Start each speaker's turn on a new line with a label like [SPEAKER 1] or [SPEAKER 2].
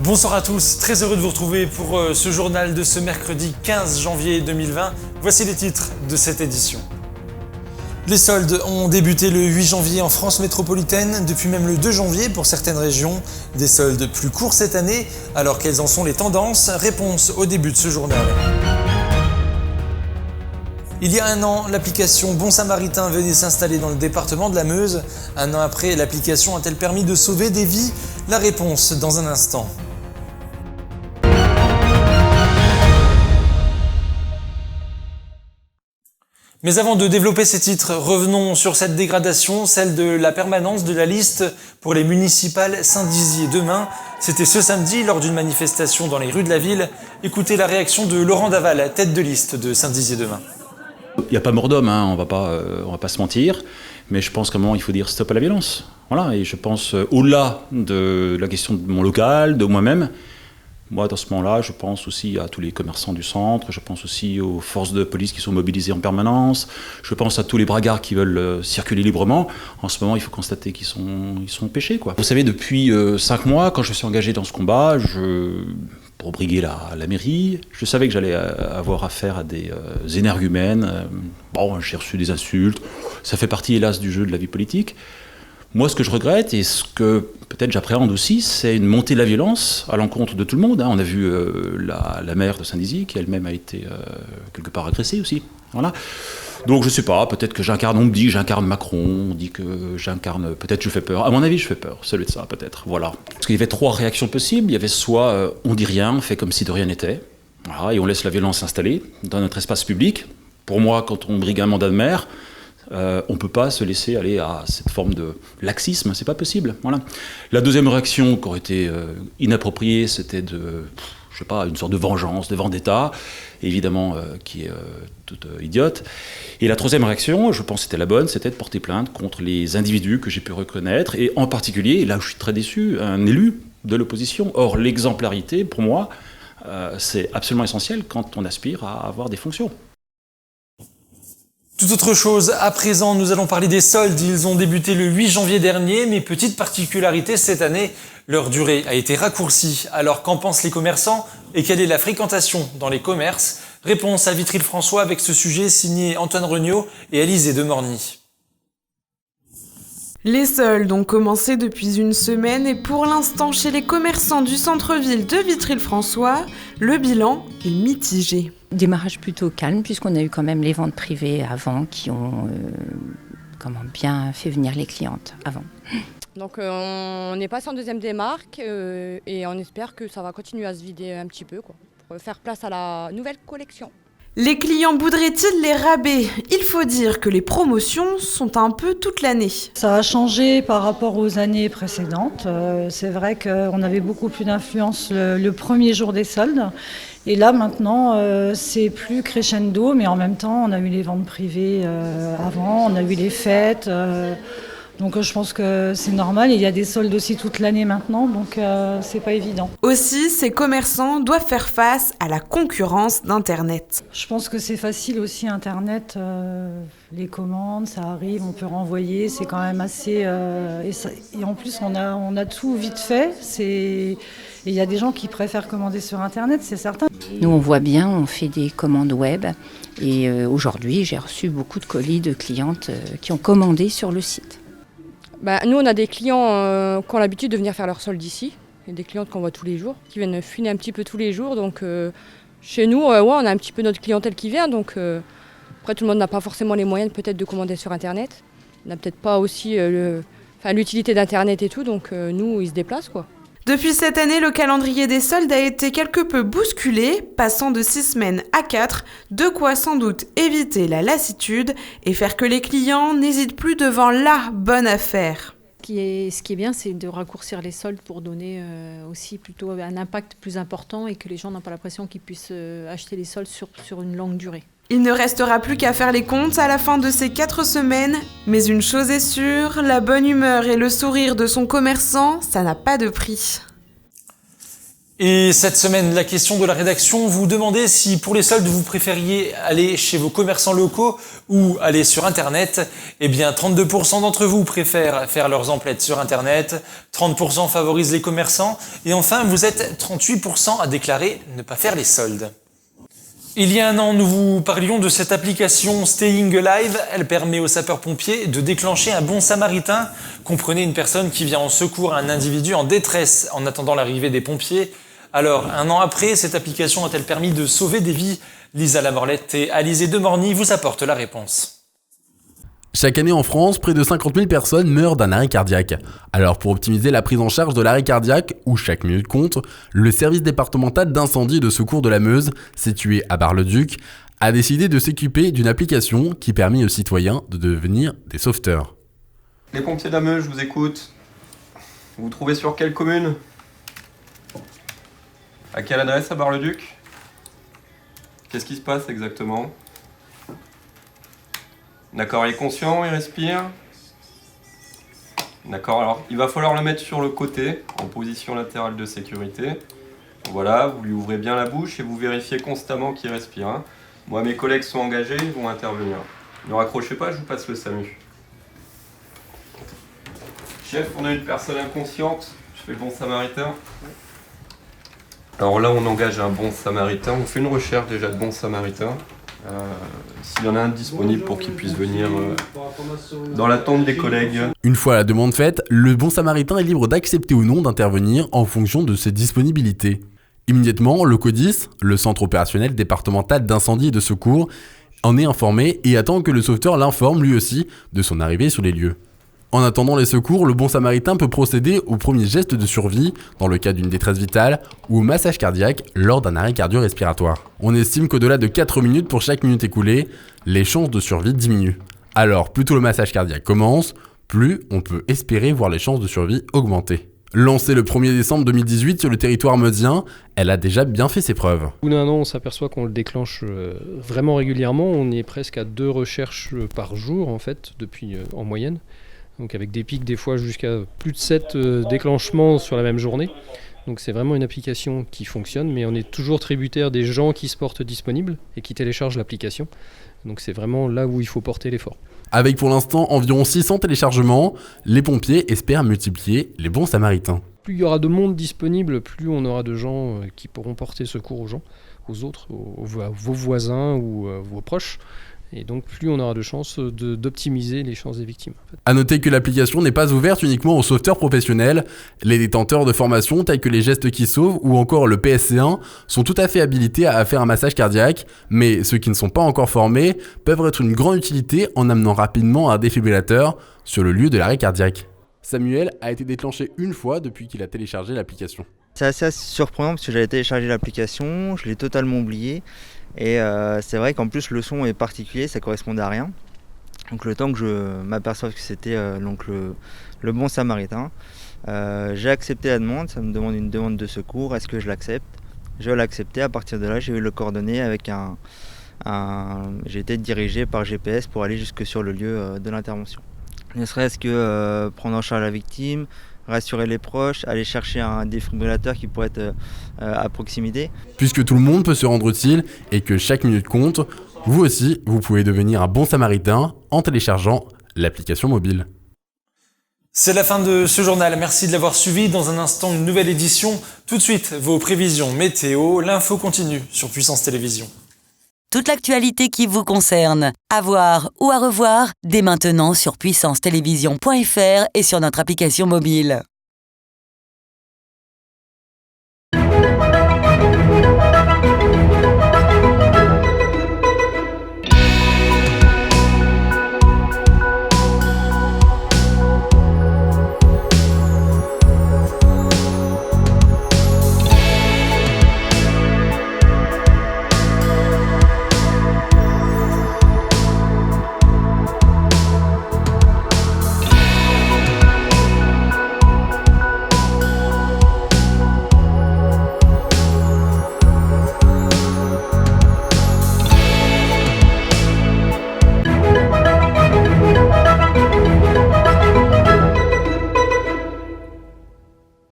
[SPEAKER 1] Bonsoir à tous, très heureux de vous retrouver pour ce journal de ce mercredi 15 janvier 2020. Voici les titres de cette édition. Les soldes ont débuté le 8 janvier en France métropolitaine, depuis même le 2 janvier pour certaines régions. Des soldes plus courts cette année, alors quelles en sont les tendances? Réponse au début de ce journal. Il y a un an, l'application Bon Samaritain venait s'installer dans le département de la Meuse. Un an après, l'application a-t-elle permis de sauver des vies? La réponse dans un instant. Mais avant de développer ces titres, revenons sur cette dégradation, celle de la permanence de la liste pour les municipales Saint-Dizier demain. C'était ce samedi lors d'une manifestation dans les rues de la ville. Écoutez la réaction de Laurent Daval, tête de liste de Saint-Dizier demain.
[SPEAKER 2] Il n'y a pas mort d'homme, on va pas se mentir, mais je pense qu'à un moment il faut dire stop à la violence. Voilà, et je pense au-delà de la question de mon local, de moi-même. Moi, dans ce moment-là, je pense aussi à tous les commerçants du centre, je pense aussi aux forces de police qui sont mobilisées en permanence, je pense à tous les bragards qui veulent circuler librement. En ce moment, il faut constater qu'ils sont pêchés, quoi. Vous savez, depuis 5 mois, quand je suis engagé dans ce combat, pour briguer la mairie, je savais que j'allais avoir affaire à des énergumènes. J'ai reçu des insultes, ça fait partie, hélas, du jeu de la vie politique. Moi, ce que je regrette, et ce que peut-être j'appréhende aussi, c'est une montée de la violence à l'encontre de tout le monde. On a vu la maire de Saint-Dizier, qui elle-même a été quelque part agressée aussi. Voilà. Donc je sais pas, peut-être que on me dit que j'incarne Macron, on dit que j'incarne, peut-être je fais peur. À mon avis, je fais peur, celui de ça peut-être, voilà. Parce qu'il y avait 3 réactions possibles. Il y avait soit on dit rien, on fait comme si de rien n'était, voilà, et on laisse la violence s'installer dans notre espace public. Pour moi, quand on brigue un mandat de maire, on ne peut pas se laisser aller à cette forme de laxisme, c'est pas possible. Voilà. La deuxième réaction qui aurait été inappropriée, c'était une sorte de vengeance, de vendetta, évidemment qui est toute idiote. Et la troisième réaction, je pense que c'était la bonne, c'était de porter plainte contre les individus que j'ai pu reconnaître, et en particulier, et là où je suis très déçu, un élu de l'opposition. Or, l'exemplarité, pour moi, c'est absolument essentiel quand on aspire à avoir des fonctions.
[SPEAKER 1] Tout autre chose, à présent, nous allons parler des soldes. Ils ont débuté le 8 janvier dernier, mais petite particularité cette année, leur durée a été raccourcie. Alors qu'en pensent les commerçants et quelle est la fréquentation dans les commerces? Réponse à Vitry-le-François avec ce sujet signé Antoine Regnault et Alizé de Morny.
[SPEAKER 3] Les soldes ont commencé depuis une semaine et pour l'instant chez les commerçants du centre-ville de Vitry-le-François, le bilan est mitigé.
[SPEAKER 4] Démarrage plutôt calme puisqu'on a eu quand même les ventes privées avant qui ont bien fait venir les clientes avant.
[SPEAKER 5] Donc on est passé en deuxième démarque et on espère que ça va continuer à se vider un petit peu pour faire place à la nouvelle collection.
[SPEAKER 3] Les clients voudraient-ils les rabais? Il faut dire que les promotions sont un peu toute l'année.
[SPEAKER 6] Ça a changé par rapport aux années précédentes. C'est vrai qu'on avait beaucoup plus d'influence le premier jour des soldes. Et là maintenant, c'est plus crescendo, mais en même temps, on a eu les ventes privées avant, on a eu les fêtes. Donc je pense que c'est normal, il y a des soldes aussi toute l'année maintenant, donc c'est pas évident.
[SPEAKER 3] Aussi, ces commerçants doivent faire face à la concurrence d'Internet.
[SPEAKER 6] Je pense que c'est facile aussi Internet, les commandes, ça arrive, on peut renvoyer, c'est quand même assez... et en plus on a tout vite fait, et il y a des gens qui préfèrent commander sur Internet, c'est certain.
[SPEAKER 4] Nous on voit bien, on fait des commandes web et aujourd'hui j'ai reçu beaucoup de colis de clientes qui ont commandé sur le site.
[SPEAKER 5] Nous, on a des clients qui ont l'habitude de venir faire leur solde ici. Il y a des clientes qu'on voit tous les jours, qui viennent fuiner un petit peu tous les jours. Donc chez nous, on a un petit peu notre clientèle qui vient. Donc après, tout le monde n'a pas forcément les moyens peut-être de commander sur Internet. On n'a peut-être pas aussi l'utilité d'Internet et tout. Donc nous, ils se déplacent, quoi.
[SPEAKER 3] Depuis cette année, le calendrier des soldes a été quelque peu bousculé, passant de 6 semaines à 4, de quoi sans doute éviter la lassitude et faire que les clients n'hésitent plus devant la bonne affaire.
[SPEAKER 7] Ce qui est bien, c'est de raccourcir les soldes pour donner aussi plutôt un impact plus important et que les gens n'ont pas l'impression qu'ils puissent acheter les soldes sur une longue durée.
[SPEAKER 3] Il ne restera plus qu'à faire les comptes à la fin de ces 4 semaines, mais une chose est sûre, la bonne humeur et le sourire de son commerçant, ça n'a pas de prix.
[SPEAKER 1] Et cette semaine, la question de la rédaction vous demandait si pour les soldes vous préfériez aller chez vos commerçants locaux ou aller sur Internet. Eh bien 32% d'entre vous préfèrent faire leurs emplettes sur Internet, 30% favorisent les commerçants et enfin vous êtes 38% à déclarer ne pas faire les soldes. Il y a un an, nous vous parlions de cette application Staying Alive. Elle permet aux sapeurs-pompiers de déclencher un bon samaritain. Comprenez une personne qui vient en secours à un individu en détresse en attendant l'arrivée des pompiers. Alors, un an après, cette application a-t-elle permis de sauver des vies? Lisa Lamorlette et Alizé Demorny vous apportent la réponse.
[SPEAKER 8] Chaque année en France, près de 50 000 personnes meurent d'un arrêt cardiaque. Alors pour optimiser la prise en charge de l'arrêt cardiaque, où chaque minute compte, le service départemental d'incendie et de secours de la Meuse, situé à Bar-le-Duc, a décidé de s'équiper d'une application qui permet aux citoyens de devenir des sauveteurs.
[SPEAKER 9] Les pompiers de la Meuse, je vous écoute. Vous vous trouvez sur quelle commune? À quelle adresse à Bar-le-Duc? Qu'est-ce qui se passe exactement? D'accord, il est conscient, il respire. D'accord, alors il va falloir le mettre sur le côté, en position latérale de sécurité. Voilà, vous lui ouvrez bien la bouche et vous vérifiez constamment qu'il respire. Hein. Moi, mes collègues sont engagés, ils vont intervenir. Ne raccrochez pas, je vous passe le SAMU. Chef, on a une personne inconsciente, je fais le bon samaritain. Alors là, on engage un bon samaritain, on fait une recherche déjà de bon samaritain. S'il y en a un disponible pour qu'il puisse venir dans l'attente des collègues.
[SPEAKER 8] Une fois la demande faite, le bon samaritain est libre d'accepter ou non d'intervenir en fonction de ses disponibilités. Immédiatement, le CODIS, le Centre opérationnel départemental d'incendie et de secours, en est informé et attend que le sauveteur l'informe lui aussi de son arrivée sur les lieux. En attendant les secours, le bon samaritain peut procéder aux premiers gestes de survie dans le cas d'une détresse vitale ou au massage cardiaque lors d'un arrêt cardio-respiratoire. On estime qu'au-delà de 4 minutes pour chaque minute écoulée, les chances de survie diminuent. Alors, plus tôt le massage cardiaque commence, plus on peut espérer voir les chances de survie augmenter. Lancée le 1er décembre 2018 sur le territoire meusien, elle a déjà bien fait ses preuves.
[SPEAKER 10] Au bout d'un an, on s'aperçoit qu'on le déclenche vraiment régulièrement. On est presque à 2 recherches par jour en fait, depuis en moyenne. Donc avec des pics des fois jusqu'à plus de 7 déclenchements sur la même journée. Donc c'est vraiment une application qui fonctionne, mais on est toujours tributaire des gens qui se portent disponibles et qui téléchargent l'application. Donc c'est vraiment là où il faut porter l'effort.
[SPEAKER 8] Avec pour l'instant environ 600 téléchargements, les pompiers espèrent multiplier les bons samaritains.
[SPEAKER 10] Plus il y aura de monde disponible, plus on aura de gens qui pourront porter secours aux gens, aux autres, à vos voisins ou vos proches. Et donc plus on aura de chances d'optimiser les chances des victimes. En fait.
[SPEAKER 8] A noter que l'application n'est pas ouverte uniquement aux sauveteurs professionnels. Les détenteurs de formation tels que les gestes qui sauvent ou encore le PSC1 sont tout à fait habilités à faire un massage cardiaque, mais ceux qui ne sont pas encore formés peuvent être d'une grande utilité en amenant rapidement un défibrillateur sur le lieu de l'arrêt cardiaque. Samuel a été déclenché une fois depuis qu'il a téléchargé l'application.
[SPEAKER 11] C'est assez surprenant parce que j'avais téléchargé l'application, je l'ai totalement oublié. Et c'est vrai qu'en plus le son est particulier, ça correspondait à rien. Donc le temps que je m'aperçoive que c'était le bon samaritain, j'ai accepté la demande, ça me demande une demande de secours, est-ce que je l'accepte? Je l'ai accepté, à partir de là j'ai eu le coordonné avec j'ai été dirigé par GPS pour aller jusque sur le lieu de l'intervention. Ne serait-ce que prendre en charge la victime, rassurer les proches, aller chercher un défibrillateur qui pourrait être à proximité.
[SPEAKER 8] Puisque tout le monde peut se rendre utile et que chaque minute compte, vous aussi, vous pouvez devenir un bon samaritain en téléchargeant l'application mobile.
[SPEAKER 1] C'est la fin de ce journal, merci de l'avoir suivi. Dans un instant, une nouvelle édition. Tout de suite, vos prévisions météo, l'info continue sur Puissance Télévisions.
[SPEAKER 12] Toute l'actualité qui vous concerne, à voir ou à revoir, dès maintenant sur puissancetélévision.fr et sur notre application mobile.